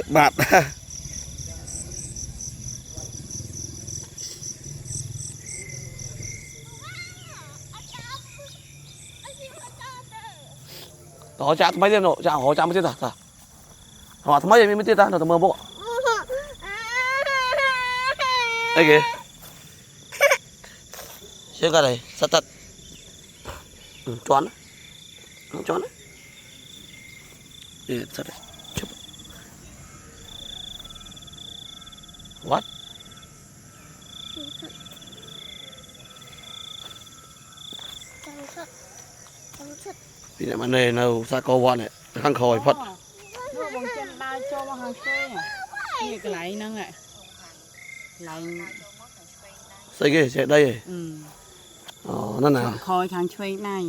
bạt họ chạm mấy tiếng rồi chạm họ chạm mấy tiếng à họ mấy mấy tiếng ta nó mơ bộ đây kìa xem cái này sắt sắt choán choán đấy sắt đấy chụp what thì này mà này nào sa co vọn này khăn khòi phật nó bằng chân ba cho bằng hàng xuôi này cái lại năng ạ lại xây cái sẽ đây ừ nó nào khói hàng xuôi này